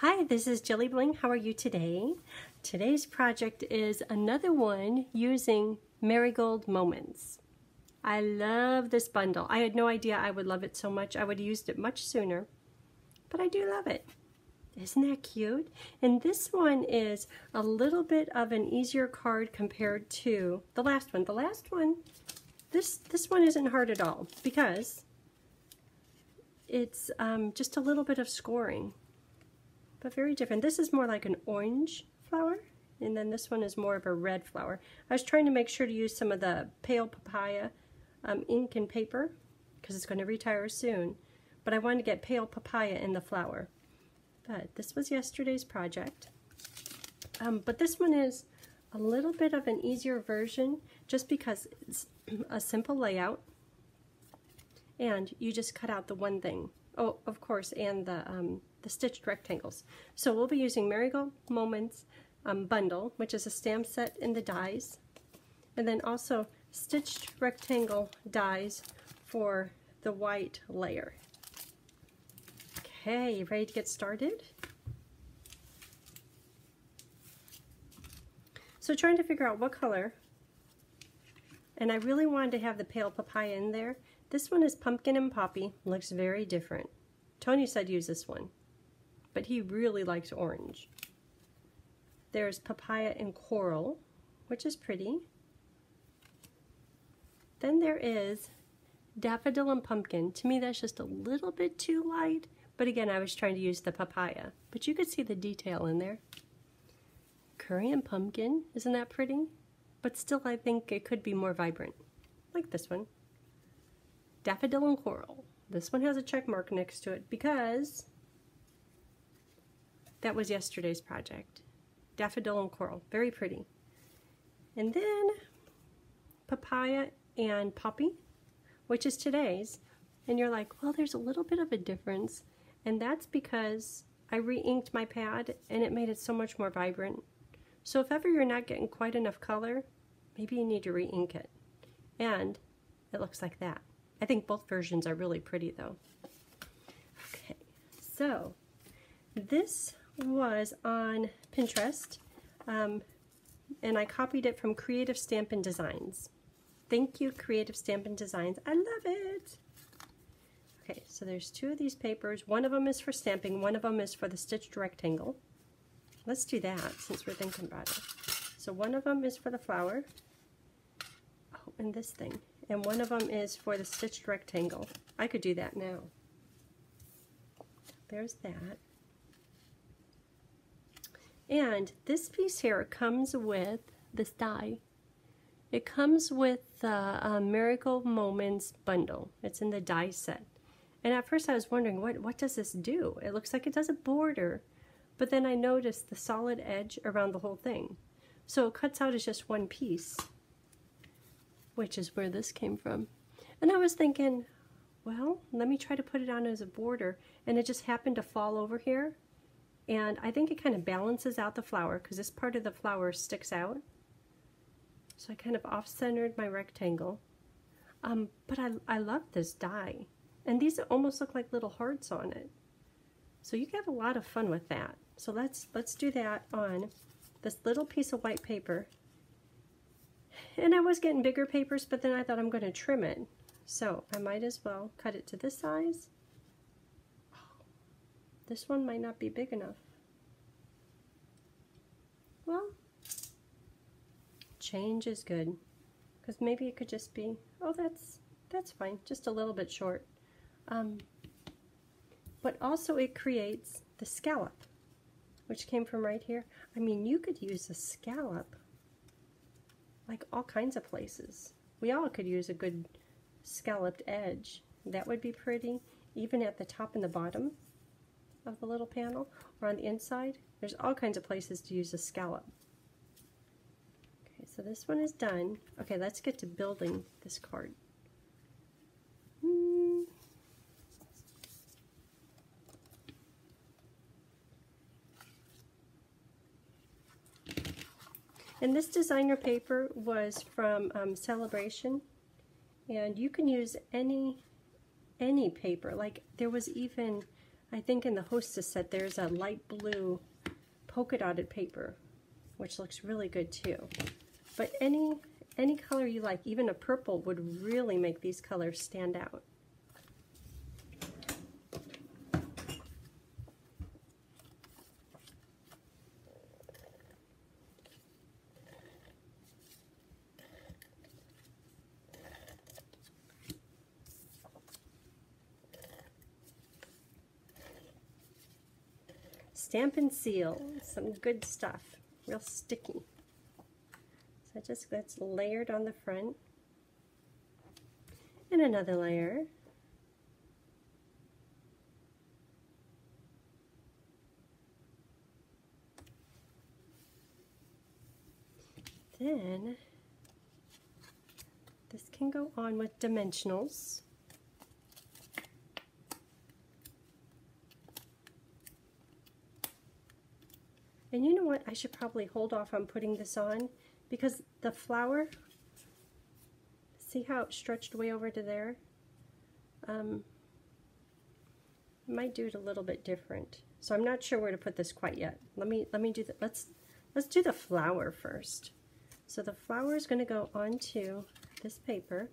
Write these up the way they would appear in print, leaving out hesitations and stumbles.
Hi, this is Jilly Bling. How are you today? Today's project is another one using Marigold Moments. I love this bundle. I had no idea I would love it so much. I would have used it much sooner, but I do love it. Isn't that cute? And this one is a little bit of an easier card compared to the last one. The last one, this one isn't hard at all because it's just a little bit of scoring, but very different. This is more like an orange flower, and then this one is more of a red flower. I was trying to make sure to use some of the pale papaya ink and paper because it's going to retire soon, but I wanted to get pale papaya in the flower. But this was yesterday's project. But this one is a little bit of an easier version just because it's a simple layout and you just cut out the one thing. Oh, of course, and the stitched rectangles. So we'll be using Marigold Moments bundle, which is a stamp set in the dies, and then also stitched rectangle dies for the white layer. Okay, ready to get started? So trying to figure out what color, and I really wanted to have the pale papaya in there. This one is pumpkin and poppy, looks very different. Tony said use this one, but he really likes orange. There's papaya and coral, which is pretty. Then there is daffodil and pumpkin. To me that's just a little bit too light. But again, I was trying to use the papaya, but you could see the detail in there. Curry and pumpkin, isn't that pretty? But still, I think it could be more vibrant, like this one. Daffodil and coral. This one has a check mark next to it because that was yesterday's project. Daffodil and coral, very pretty. And then papaya and poppy, which is today's. And you're like, well, there's a little bit of a difference. And that's because I re-inked my pad and it made it so much more vibrant. So if ever you're not getting quite enough color, maybe you need to re-ink it. And it looks like that. I think both versions are really pretty though. Okay, so this was on Pinterest and I copied it from Creative Stampin' Designs. Thank you, Creative Stampin' Designs. I love it. Okay, so there's two of these papers. One of them is for stamping, one of them is for the stitched rectangle. Let's do that since we're thinking about it. So one of them is for the flower. Oh, and this thing. And one of them is for the stitched rectangle. I could do that now. There's that. And this piece here comes with this die. It comes with the Marigold Moments bundle. It's in the die set. And at first I was wondering, what does this do? It looks like it does a border, but then I noticed the solid edge around the whole thing. So it cuts out as just one piece, which is where this came from. And I was thinking, well, let me try to put it on as a border, and it just happened to fall over here. And I think it kind of balances out the flower because this part of the flower sticks out. So I kind of off-centered my rectangle. But I love this die. And these almost look like little hearts on it. So you can have a lot of fun with that. So let's do that on this little piece of white paper. And I was getting bigger papers, but then I thought I'm going to trim it. So I might as well cut it to this size. Oh, this one might not be big enough. Well, change is good. Because maybe it could just be, oh, that's fine, just a little bit short. But also it creates the scallop, which came from right here. I mean, you could use a scallop like all kinds of places. We all could use a good scalloped edge. That would be pretty, even at the top and the bottom of the little panel, or on the inside. There's all kinds of places to use a scallop. Okay, so this one is done. Okay, let's get to building this card. And this designer paper was from Celebration, and you can use any paper. Like there was even I think in the Hostess set there's a light blue polka dotted paper, which looks really good too. But any color you like, even a purple would really make these colors stand out. Stamp and Seal, some good stuff, real sticky. So just that's layered on the front. And another layer. Then this can go on with dimensionals. And you know what? I should probably hold off on putting this on because the flower, see how it stretched way over to there? Might do it a little bit different. So I'm not sure where to put this quite yet. Let me do that. Let's do the flower first. So the flower is going to go onto this paper.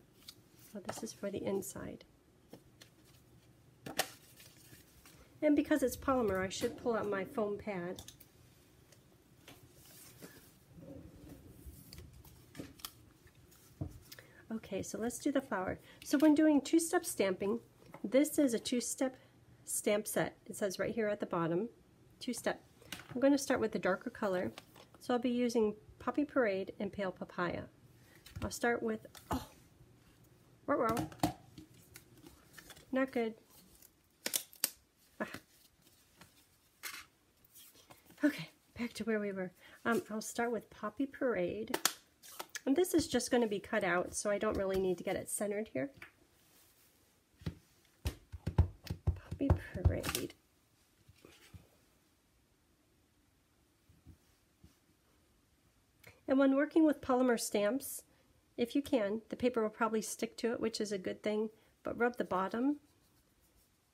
Oh, this is for the inside. And because it's polymer, I should pull out my foam pad. Okay, so let's do the flower. So when doing two-step stamping, this is a two-step stamp set. It says right here at the bottom, two-step. I'm going to start with the darker color. So I'll be using Poppy Parade and Pale Papaya. I'll start with, oh, ruh-roh. Not good. Ah. Okay, back to where we were. I'll start with Poppy Parade. And this is just going to be cut out, so I don't really need to get it centered here. Poppy Parade. And when working with polymer stamps, if you can, the paper will probably stick to it, which is a good thing, but rub the bottom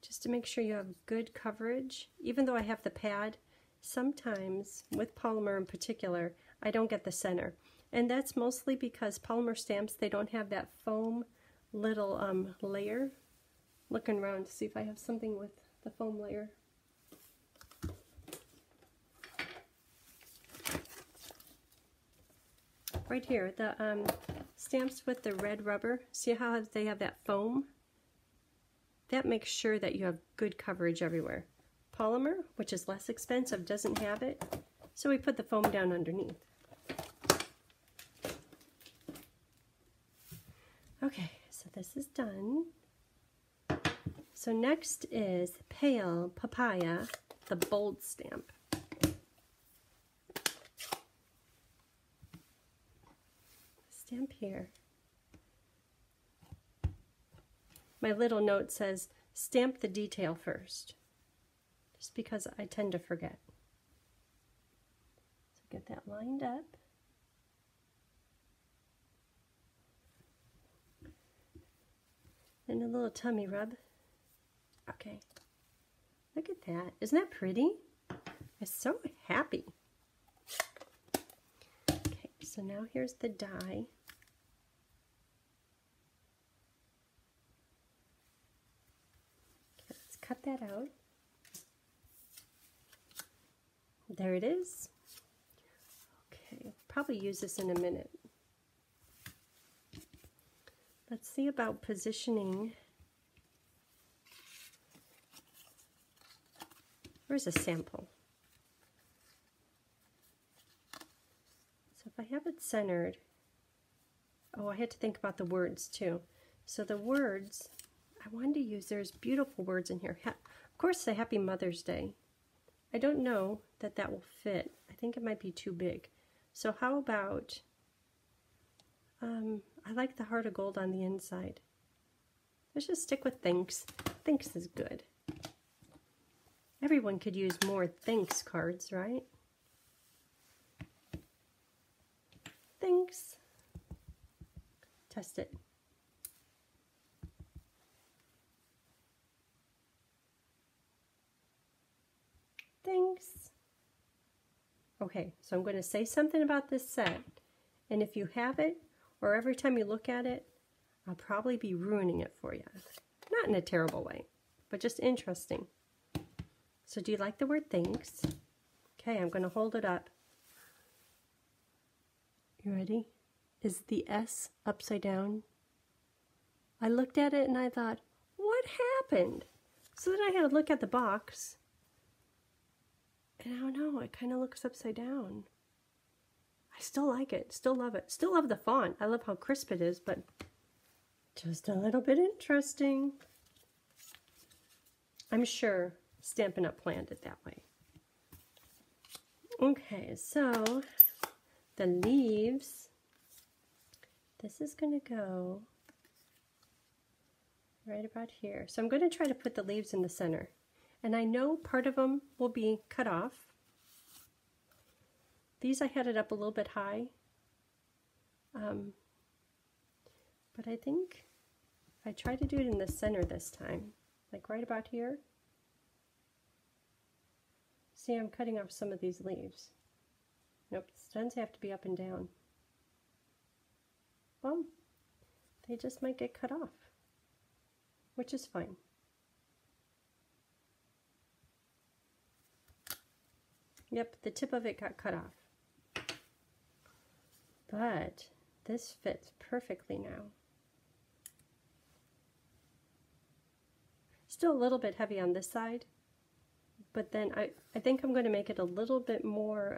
just to make sure you have good coverage. Even though I have the pad, sometimes with polymer in particular, I don't get the center. And that's mostly because polymer stamps, they don't have that foam little layer. Looking around to see if I have something with the foam layer. Right here, the stamps with the red rubber, see how they have that foam? That makes sure that you have good coverage everywhere. Polymer, which is less expensive, doesn't have it, so we put the foam down underneath. Okay, so this is done. So next is Pale Papaya, the bold stamp. Stamp here. My little note says, stamp the detail first, just because I tend to forget. So get that lined up. And a little tummy rub. Okay. Look at that. Isn't that pretty? I'm so happy. Okay, so now here's the die. Okay, let's cut that out. There it is. Okay, I'll probably use this in a minute. Let's see about positioning. Where's a sample? So if I have it centered, oh, I had to think about the words too. So the words, I wanted to use, there's beautiful words in here. Of course, say Happy Mother's Day. I don't know that that will fit. I think it might be too big. So how about, I like the heart of gold on the inside. Let's just stick with thanks. Thanks is good. Everyone could use more thanks cards, right? Thanks. Test it. Okay, so I'm going to say something about this set, and if you have it, or every time you look at it, I'll probably be ruining it for you. Not in a terrible way, but just interesting. So do you like the word thanks? Okay, I'm going to hold it up. You ready? Is the S upside down? I looked at it and I thought, what happened? So then I had to look at the box. And I don't know, it kind of looks upside down. I still like it, still love it. Still love the font. I love how crisp it is, but just a little bit interesting. I'm sure Stampin' Up! Planned it that way. Okay, so the leaves, this is going to go right about here. So I'm going to try to put the leaves in the center. And I know part of them will be cut off. These I had it up a little bit high. But I think if I try to do it in the center this time, like right about here. See, I'm cutting off some of these leaves. Nope, the stems have to be up and down. Well, they just might get cut off, which is fine. Yep, the tip of it got cut off. But this fits perfectly now. Still a little bit heavy on this side, but then I think I'm going to make it a little bit more,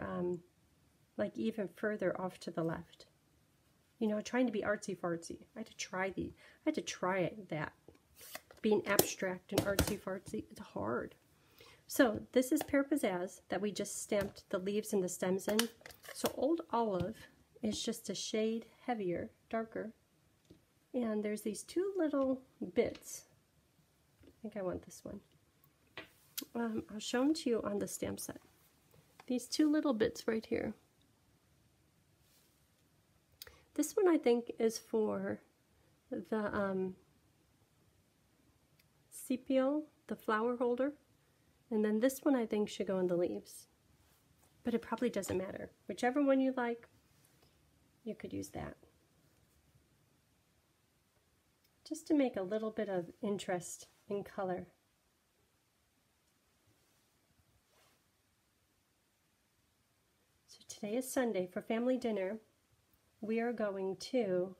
like even further off to the left. You know, trying to be artsy-fartsy. I had to try that. Being abstract and artsy-fartsy, it's hard. So this is Pear Pizzazz that we just stamped the leaves and the stems in. So Old Olive is just a shade heavier, darker. And there's these two little bits. I think I want this one. I'll show them to you on the stamp set. These two little bits right here. This one I think is for the sepia, the flower holder. And then this one I think should go in the leaves. But it probably doesn't matter. Whichever one you like, you could use that. Just to make a little bit of interest in color. So today is Sunday. For family dinner, we are going to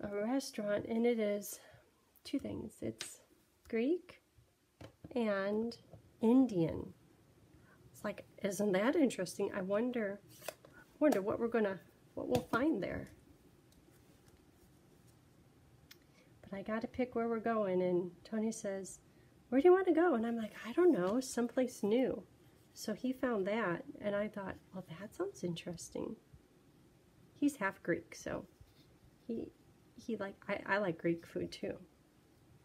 a restaurant, and it is two things. It's Greek and Indian. It's like, isn't that interesting? I wonder what we'll find there. But I got to pick where we're going, and Tony says, "Where do you want to go?" And I'm like, "I don't know, someplace new." So he found that, and I thought, well, that sounds interesting. He's half Greek, so I like Greek food too.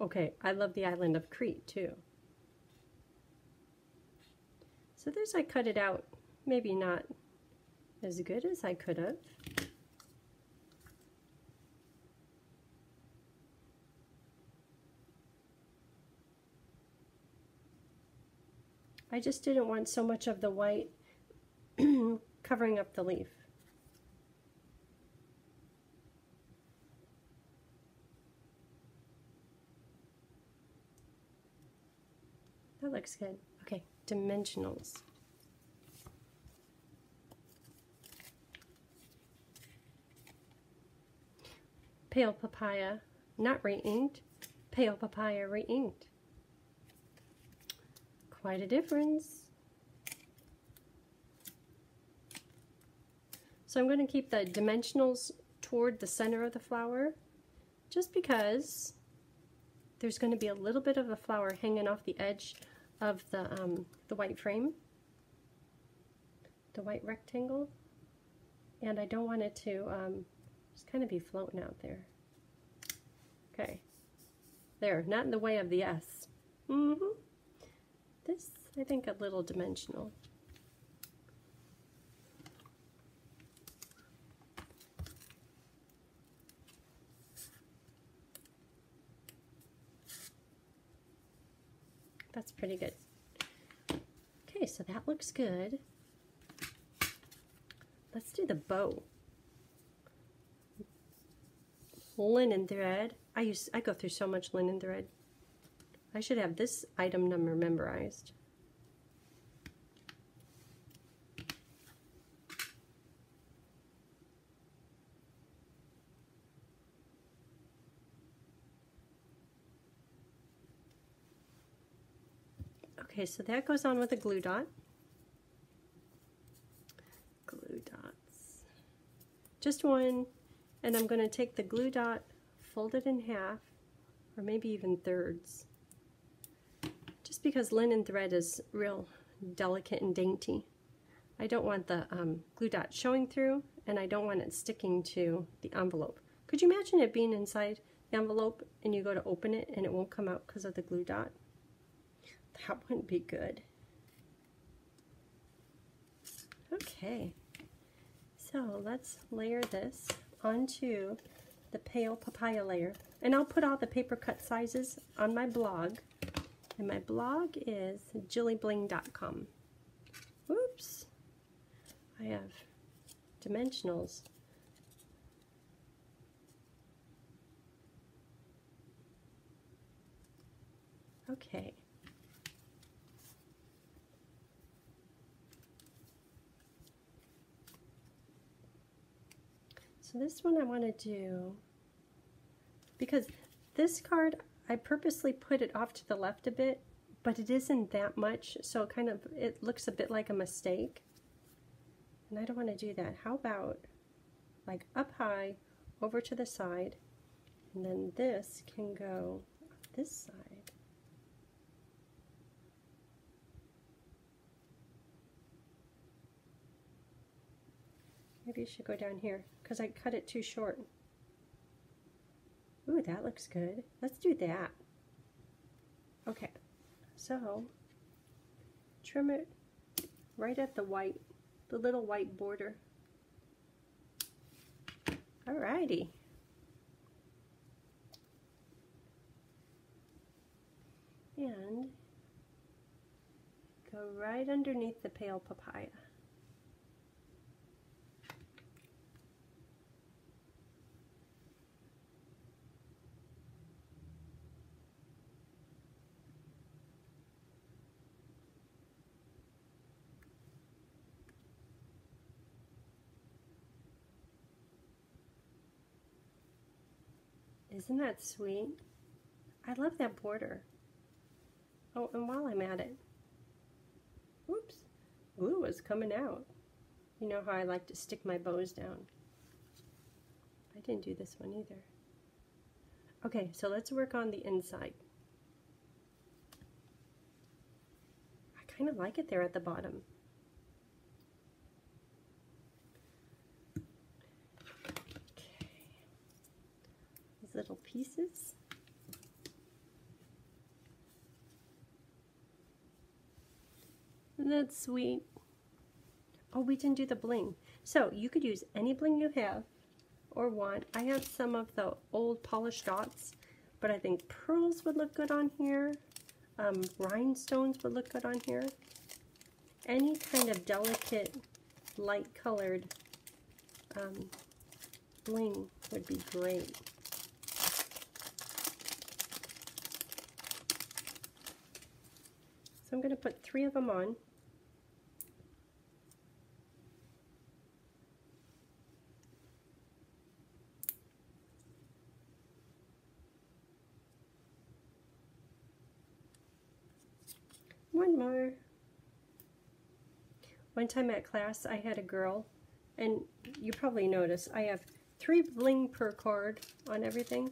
Okay, I love the island of Crete too. So I cut it out, maybe not as good as I could have. I just didn't want so much of the white covering up the leaf. That looks good. Okay, dimensionals. Pale papaya, not re-inked. Pale papaya, re-inked. Quite a difference. So I'm going to keep the dimensionals toward the center of the flower, just because there's going to be a little bit of a flower hanging off the edge of the white frame, the white rectangle, and I don't want it to just kind of be floating out there. Okay, there, not in the way of the S. This, I think, a little dimensional. That's pretty good. Okay, so that looks good. let's do the bow. Linen thread. I go through so much linen thread. I should have this item number memorized. Okay, so that goes on with a glue dot. Glue dots. Just one, and I'm going to take the glue dot, fold it in half, or maybe even thirds. Just because linen thread is real delicate and dainty. I don't want the glue dot showing through, and I don't want it sticking to the envelope. Could you imagine it being inside the envelope and you go to open it and it won't come out because of the glue dot? That wouldn't be good. Okay, so let's layer this onto the pale papaya layer. And I'll put all the paper cut sizes on my blog. And my blog is jillybling.com. Oops, I have dimensionals. Okay. So this one I want to do, because this card, I purposely put it off to the left a bit, but it isn't that much, so it looks a bit like a mistake. And I don't want to do that. How about like up high, over to the side, and then this can go up this side. Maybe you should go down here, because I cut it too short. Ooh, that looks good. Let's do that. Okay, so trim it right at the white, the little white border. Alrighty. And go right underneath the pale papaya. Isn't that sweet? I love that border. Oh, and while I'm at it, oops, glue is coming out. You know how I like to stick my bows down. I didn't do this one either. Okay, so let's work on the inside. I kind of like it there at the bottom. Little pieces. Isn't that sweet? Oh, we didn't do the bling. So you could use any bling you have or want. I have some of the old polished dots, but I think pearls would look good on here. Rhinestones would look good on here. Any kind of delicate, light colored bling would be great. I'm going to put 3 of them on. One more. One time at class I had a girl, and you probably noticed I have 3 bling per card on everything,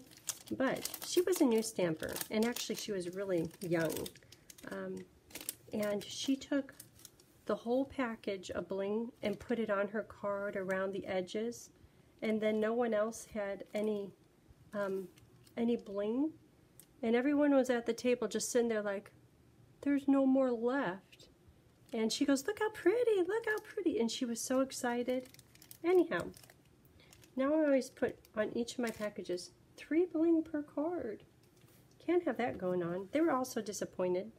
but she was a new stamper, and actually she was really young. And she took the whole package of bling and put it on her card around the edges, and then no one else had any bling, and everyone was at the table just sitting there like, there's no more left. And she goes, look how pretty, look how pretty, and she was so excited. Anyhow, now I always put on each of my packages 3 bling per card. Can't have that going on. They were all so disappointed.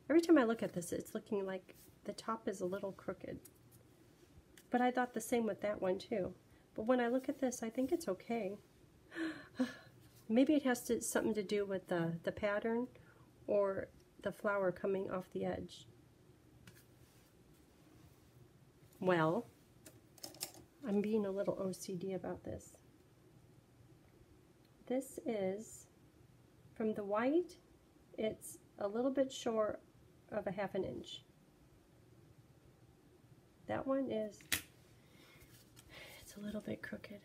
Every time I look at this, it's looking like the top is a little crooked. But I thought the same with that one too. But when I look at this, I think it's okay. Maybe it has something to do with the pattern or the flower coming off the edge. Well, I'm being a little OCD about this. This is, from the white, it's a little bit short of a ½ inch. That one is, it's a little bit crooked.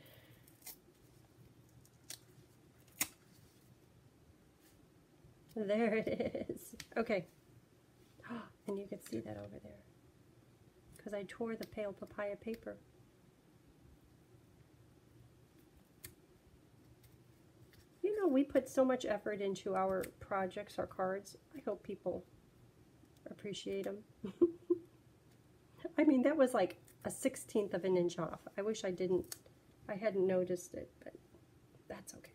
There it is. Okay. And you can see that over there. Because I tore the pale papaya paper. You know, we put so much effort into our projects, our cards. I hope people appreciate them. I mean, that was like a 1/16 of an inch off. I wish I hadn't noticed it, but that's okay.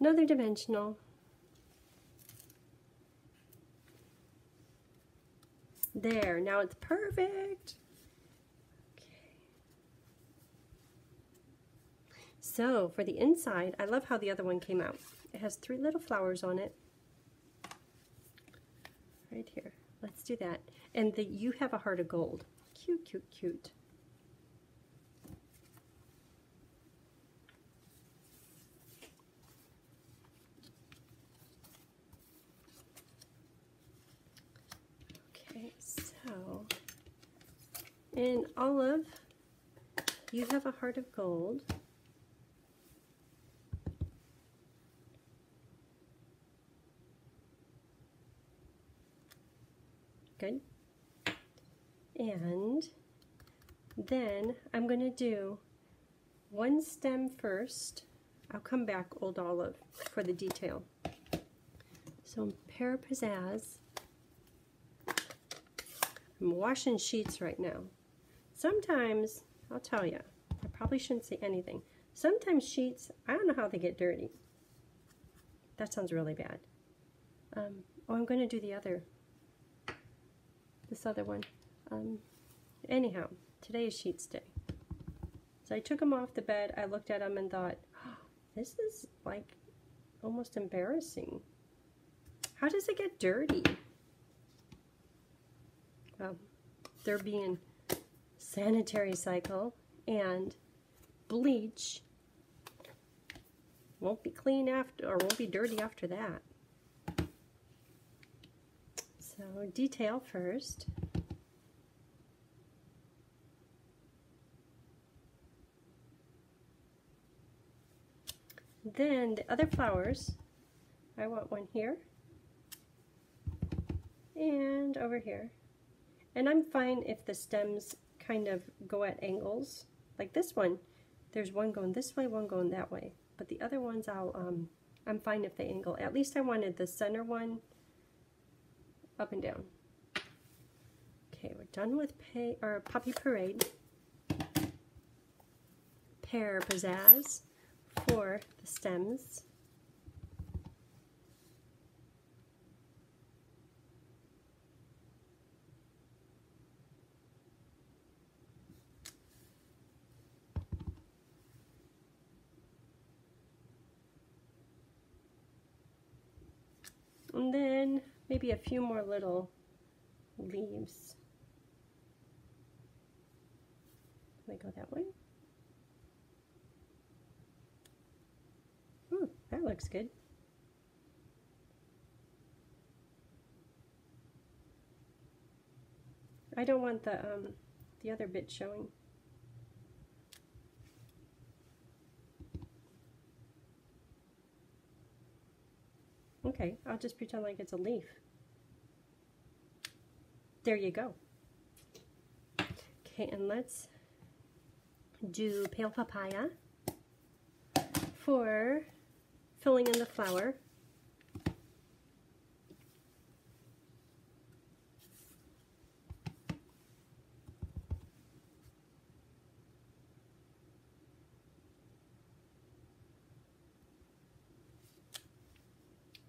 Another dimensional. There, now it's perfect. Okay. So for the inside, I love how the other one came out. It has 3 little flowers on it. Right here. Let's do that. And you have a heart of gold. Cute, cute, cute. Okay, so in olive, you have a heart of gold. Good. And then I'm going to do one stem first. I'll come back old olive for the detail. So Pear Pizzazz. I'm washing sheets right now. Sometimes, I'll tell you, I probably shouldn't say anything. Sometimes sheets, I don't know how they get dirty. That sounds really bad. Oh, I'm going to do this other one. Anyhow, today is sheets day. So I took them off the bed. I looked at them and thought, oh, this is like almost embarrassing. How does it get dirty? Well, they're being sanitary cycle and bleach won't be clean after, or won't be dirty after that. So detail first. Then the other flowers, I want one here and over here. And I'm fine if the stems kind of go at angles. Like this one, there's one going this way, one going that way. But the other ones, I'm fine if they angle. At least I wanted the center one up and down. Okay, we're done with Poppy Parade. Pear Pizzazz for the stems. And then maybe a few more little leaves. Can I go that way? Ooh, that looks good. I don't want the other bit showing. Okay, I'll just pretend like it's a leaf. There you go. Okay, and let's do Pale Papaya for filling in the flower.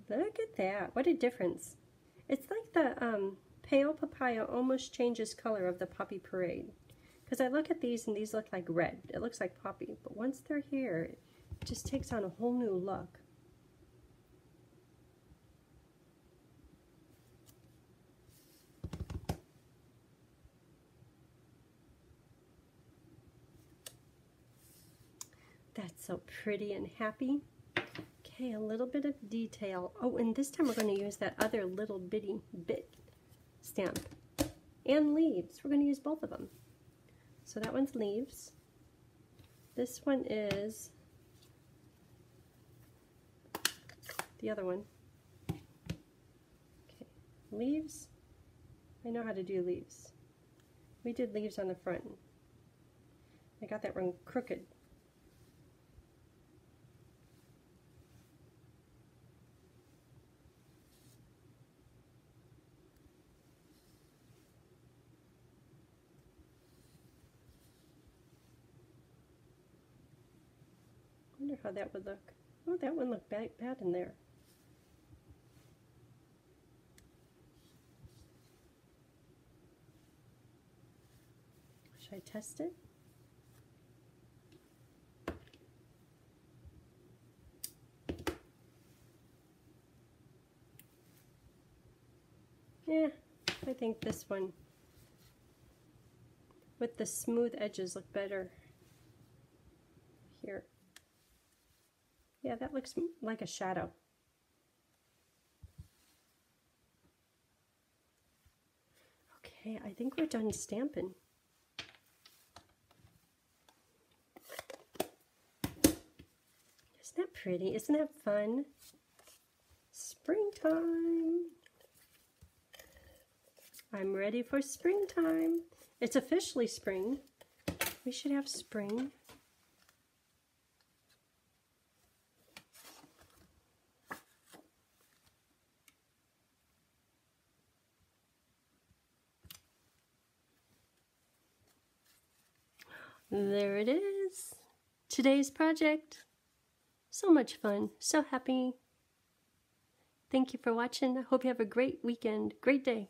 Look at that, what a difference. It's like the pale papaya almost changes color of the poppy parade. Because I look at these and these look like red. It looks like poppy. But once they're here, it just takes on a whole new look. That's so pretty and happy. Okay, a little bit of detail. Oh, and this time we're going to use that other little bitty bit stamp. And leaves. We're going to use both of them. So that one's leaves. This one is the other one. Okay, leaves. I know how to do leaves. We did leaves on the front. I got that one crooked. I wonder how that would look. Oh, that one looked bad in there. Should I test it? Yeah, I think this one with the smooth edges look better here. Yeah, that looks like a shadow. Okay, I think we're done stamping. Isn't that pretty? Isn't that fun? Springtime. I'm ready for springtime. It's officially spring. We should have spring. There it is. Today's project. So much fun. So happy. Thank you for watching. I hope you have a great weekend. Great day.